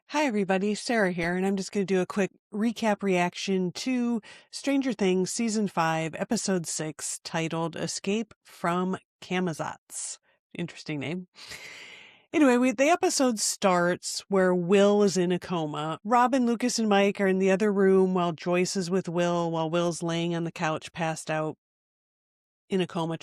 Hi, everybody. Sarah here, and I'm just going to do a quick recap reaction to Stranger Things Season 5, Episode 6, titled Escape from Camazotz. Interesting name. Anyway, the episode starts where Will is in a coma. Robin, Lucas, and Mike are in the other room while Joyce is with Will, while Will's laying on the couch, passed out in a coma.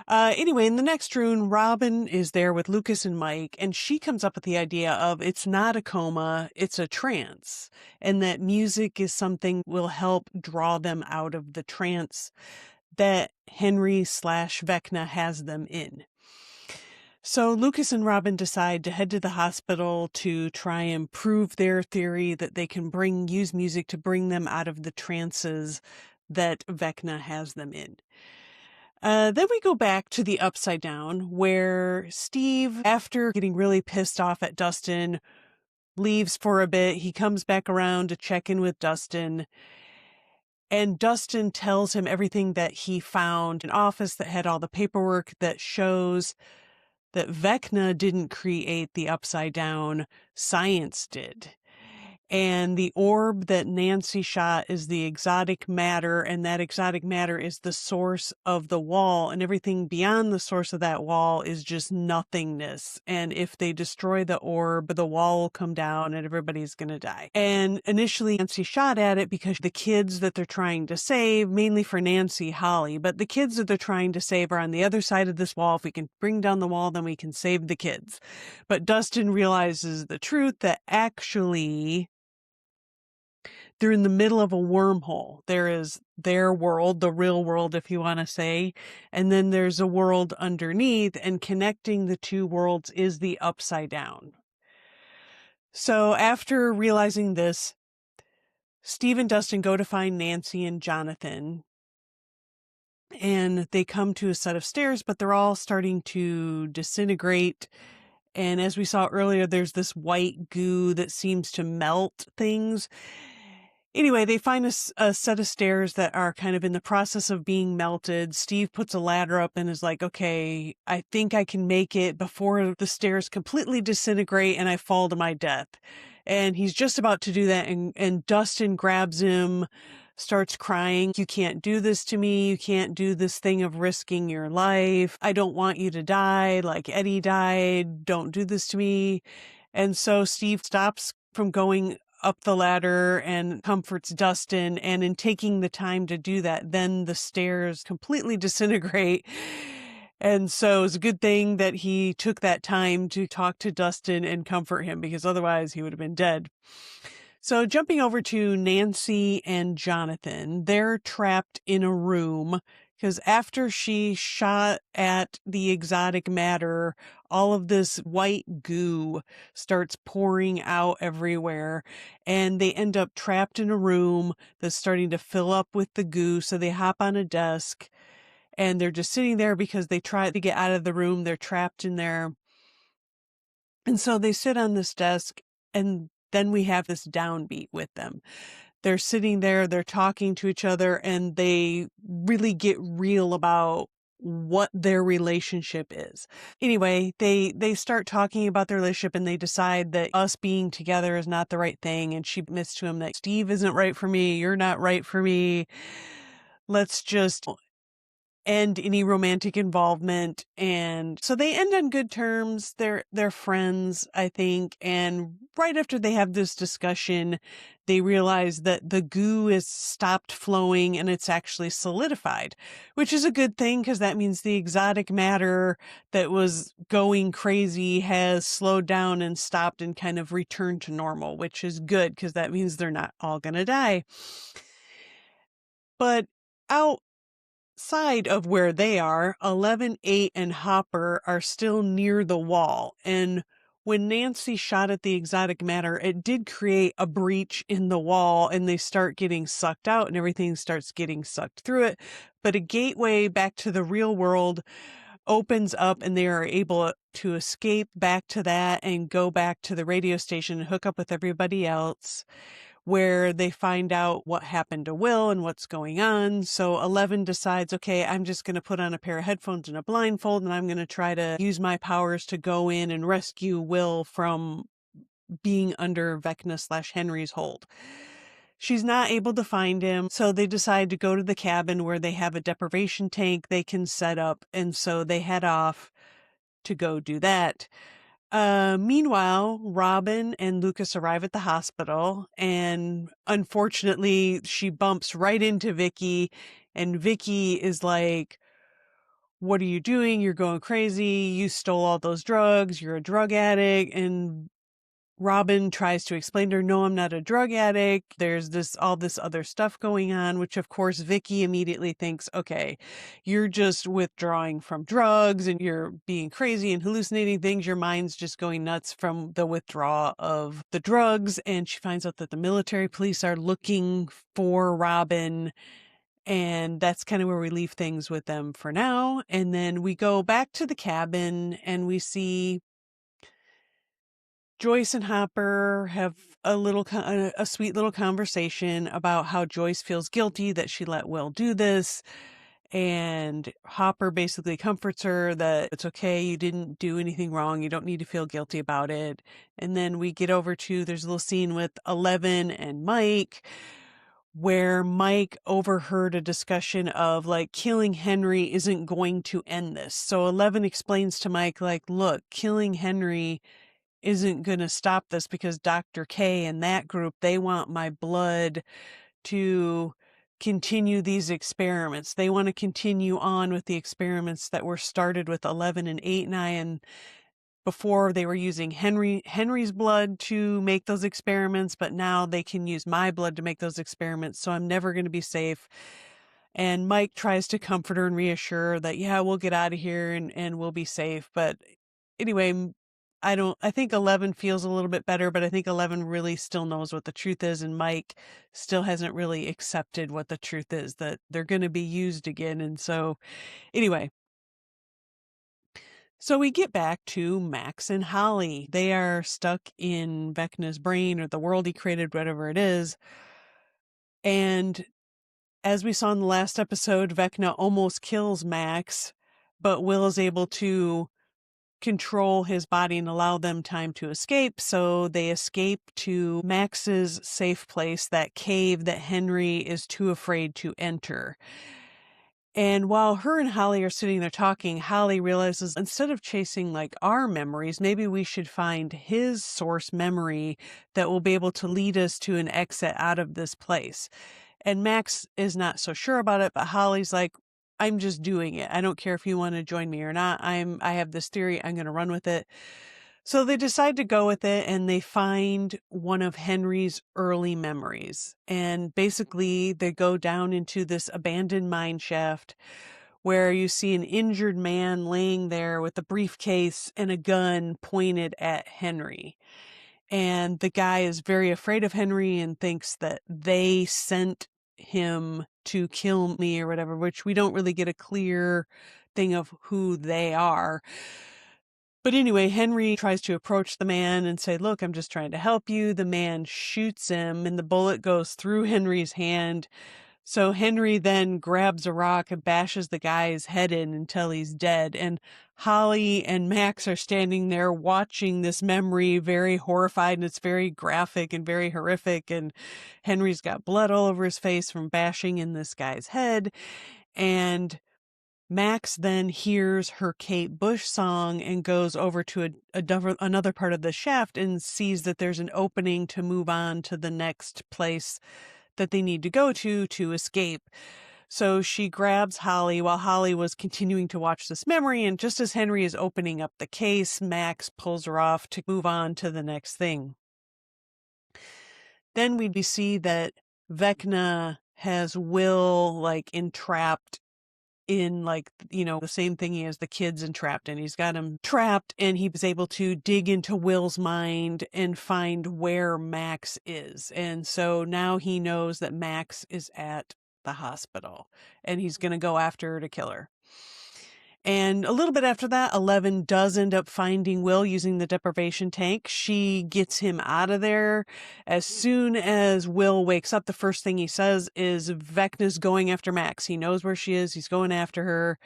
Anyway, in the next room, Robin is there with Lucas and Mike, and she comes up with the idea of it's not a coma, it's a trance, and that music is something will help draw them out of the trance that Henry/Vecna has them in. So Lucas and Robin decide to head to the hospital to try and prove their theory that they can use music to bring them out of the trances that Vecna has them in. Then we go back to the Upside Down, where Steve, after getting really pissed off at Dustin, leaves for a bit. He comes back around to check in with Dustin, and Dustin tells him everything that he found in an office that had all the paperwork that shows that Vecna didn't create the Upside Down, science did. And the orb that Nancy shot is the exotic matter, and that exotic matter is the source of the wall, and everything beyond the source of that wall is just nothingness. And if they destroy the orb, the wall will come down and everybody's going to die. And initially Nancy shot at it because the kids that they're trying to save, mainly for Nancy, Holly, but the kids that they're trying to save are on the other side of this wall. If we can bring down the wall, then we can save the kids. But Dustin realizes the truth that actually they're in the middle of a wormhole. There is their world, the real world, if you want to say, and then there's a world underneath, and connecting the two worlds is the Upside Down. So after realizing this, Steve and Dustin go to find Nancy and Jonathan, and they come to a set of stairs, but they're all starting to disintegrate. And as we saw earlier, there's this white goo that seems to melt things. Anyway, they find a set of stairs that are kind of in the process of being melted. Steve puts a ladder up and is like, okay, I think I can make it before the stairs completely disintegrate and I fall to my death. And he's just about to do that, and Dustin grabs him, starts crying. You can't do this to me. You can't do this thing of risking your life. I don't want you to die like Eddie died. Don't do this to me. And so Steve stops from going up the ladder and comforts Dustin, and in taking the time to do that, then the stairs completely disintegrate. And so it's a good thing that he took that time to talk to Dustin and comfort him, because otherwise he would have been dead. So jumping over to Nancy and Jonathan, they're trapped in a room because after she shot at the exotic matter, all of this white goo starts pouring out everywhere, and they end up trapped in a room that's starting to fill up with the goo. So they hop on a desk, and they're just sitting there because they try to get out of the room. They're trapped in there. And so they sit on this desk, and then we have this downbeat with them. They're sitting there, they're talking to each other, and they really get real about what their relationship is. Anyway, they start talking about their relationship, and they decide that us being together is not the right thing. And she admits to him that Steve isn't right for me. You're not right for me. Let's just end any romantic involvement. And so they end on good terms. They're friends, I think. And right after they have this discussion, they realize that the goo has stopped flowing and it's actually solidified, which is a good thing because that means the exotic matter that was going crazy has slowed down and stopped and kind of returned to normal, which is good because that means they're not all going to die. But outside of where they are, 11, 8, and Hopper are still near the wall. And when Nancy shot at the exotic matter, it did create a breach in the wall, and they start getting sucked out and everything starts getting sucked through it. But a gateway back to the real world opens up, and they are able to escape back to that and go back to the radio station and hook up with everybody else, where they find out what happened to Will and what's going on. So 11 decides, okay, I'm just going to put on a pair of headphones and a blindfold, and I'm going to try to use my powers to go in and rescue Will from being under Vecna/Henry's hold. She's not able to find him, so they decide to go to the cabin where they have a deprivation tank they can set up, and so they head off to go do that. Meanwhile, Robin and Lucas arrive at the hospital, and unfortunately, she bumps right into Vicky, and Vicky is like, "What are you doing? You're going crazy. You stole all those drugs. You're a drug addict." And Robin tries to explain to her, "No, I'm not a drug addict. There's all this other stuff going on," which of course Vicky immediately thinks, okay, you're just withdrawing from drugs and you're being crazy and hallucinating things. Your mind's just going nuts from the withdrawal of the drugs. And she finds out that the military police are looking for Robin. And that's kind of where we leave things with them for now. And then we go back to the cabin and we see Joyce and Hopper have a sweet little conversation about how Joyce feels guilty that she let Will do this. And Hopper basically comforts her that it's okay, you didn't do anything wrong, you don't need to feel guilty about it. And then we get over to, there's a little scene with Eleven and Mike, where Mike overheard a discussion of like killing Henry isn't going to end this. So Eleven explains to Mike, like, look, killing Henry isn't going to stop this because Dr. K and that group, they want my blood to continue these experiments. They want to continue on with the experiments that were started with 11 and 8 and 9. Before they were using Henry's blood to make those experiments, but now they can use my blood to make those experiments. So I'm never going to be safe. And Mike tries to comfort her and reassure her that, yeah, we'll get out of here and we'll be safe. But anyway, I think 11 feels a little bit better, but I think 11 really still knows what the truth is. And Mike still hasn't really accepted what the truth is, that they're going to be used again. And so anyway, so we get back to Max and Holly. They are stuck in Vecna's brain or the world he created, whatever it is. And as we saw in the last episode, Vecna almost kills Max, but Will is able to control his body and allow them time to escape. So they escape to Max's safe place, that cave that Henry is too afraid to enter. And while her and Holly are sitting there talking, Holly realizes instead of chasing like our memories, maybe we should find his source memory that will be able to lead us to an exit out of this place. And Max is not so sure about it, but Holly's like, I'm just doing it. I don't care if you want to join me or not. I have this theory. I'm going to run with it. So they decide to go with it, and they find one of Henry's early memories. And basically they go down into this abandoned mine shaft where you see an injured man laying there with a briefcase and a gun pointed at Henry. And the guy is very afraid of Henry and thinks that they sent him to kill me or whatever, which we don't really get a clear thing of who they are. But anyway, Henry tries to approach the man and say, look, I'm just trying to help you. The man shoots him and the bullet goes through Henry's hand. So Henry then grabs a rock and bashes the guy's head in until he's dead. And Holly and Max are standing there watching this memory, very horrified, and it's very graphic and very horrific. And Henry's got blood all over his face from bashing in this guy's head. And Max then hears her Kate Bush song and goes over to another part of the shaft and sees that there's an opening to move on to the next place that they need to go to escape. So she grabs Holly while Holly was continuing to watch this memory, and just as Henry is opening up the case, Max pulls her off to move on to the next thing. Then we see that Vecna has Will like entrapped in like, the same thing he has the kids entrapped in. He's got him trapped, and he was able to dig into Will's mind and find where Max is. And so now he knows that Max is at the hospital and he's going to go after her to kill her. And a little bit after that, 11 does end up finding Will using the deprivation tank. She gets him out of there. As soon as Will wakes up, the first thing he says is Vecna's going after Max. He knows where she is. He's going after her.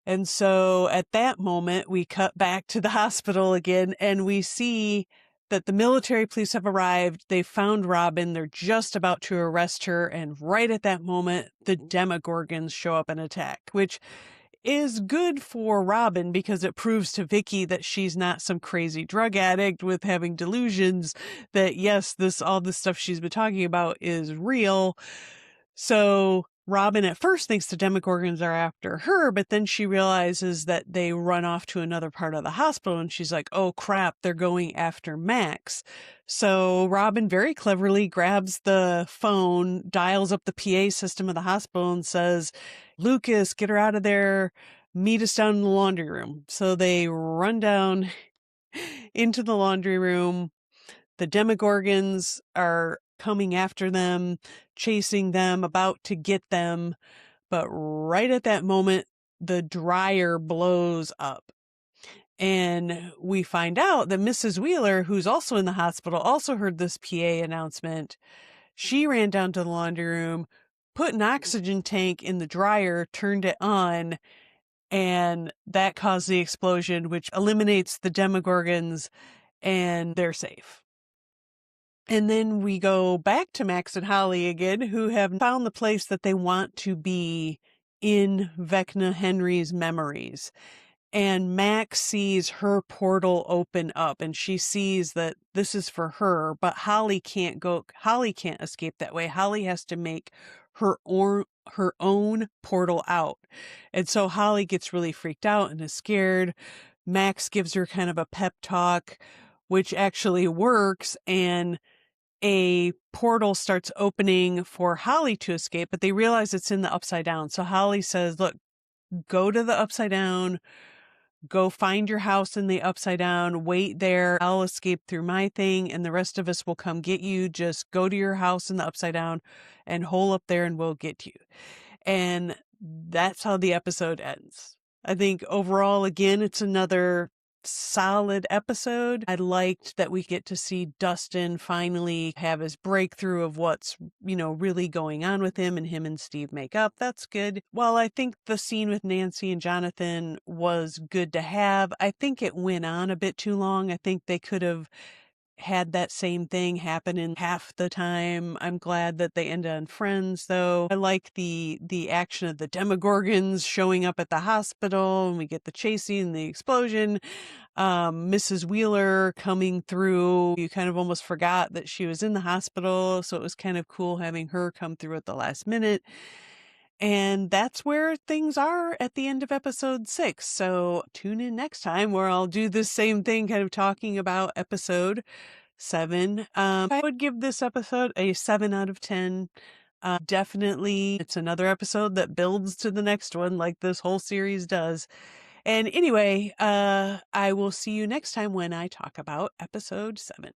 And so at that moment, we cut back to the hospital again, and we see that the military police have arrived. They found Robin. They're just about to arrest her. And right at that moment, the Demogorgons show up and attack, which is good for Robin because it proves to Vicky that she's not some crazy drug addict with having delusions, that yes, all this stuff she's been talking about is real. So Robin at first thinks the Demogorgons are after her, but then she realizes that they run off to another part of the hospital, and she's like, oh crap, they're going after Max. So Robin very cleverly grabs the phone, dials up the PA system of the hospital and says, Lucas, get her out of there, meet us down in the laundry room. So they run down into the laundry room. The Demogorgons are coming after them, chasing them, about to get them. But right at that moment, the dryer blows up. And we find out that Mrs. Wheeler, who's also in the hospital, also heard this PA announcement. She ran down to the laundry room, put an oxygen tank in the dryer, turned it on, and that caused the explosion, which eliminates the Demogorgons, and they're safe. And then we go back to Max and Holly again, who have found the place that they want to be in Vecna Henry's memories. And Max sees her portal open up, and she sees that this is for her, but Holly can't escape that way. Holly has to make her own portal out. And so Holly gets really freaked out and is scared. Max gives her kind of a pep talk, which actually works, and a portal starts opening for Holly to escape, but they realize it's in the Upside Down. So Holly says, look, go to the Upside Down, go find your house in the Upside Down, wait there. I'll escape through my thing, and the rest of us will come get you. Just go to your house in the Upside Down and hole up there, and we'll get you. And that's how the episode ends. I think overall, again, it's another solid episode. I liked that we get to see Dustin finally have his breakthrough of what's, really going on with him, and him and Steve make up. That's good. While I think the scene with Nancy and Jonathan was good to have, I think it went on a bit too long. I think they could have had that same thing happen in half the time. I'm glad that they ended on friends, though. I like the action of the Demogorgons showing up at the hospital, and we get the chasing and the explosion. Mrs. Wheeler coming through. You kind of almost forgot that she was in the hospital, so it was kind of cool having her come through at the last minute. And that's where things are at the end of episode 6. So tune in next time where I'll do this same thing, kind of talking about episode 7. I would give this episode a 7 out of 10. Definitely, it's another episode that builds to the next one like this whole series does. And anyway, I will see you next time when I talk about episode 7.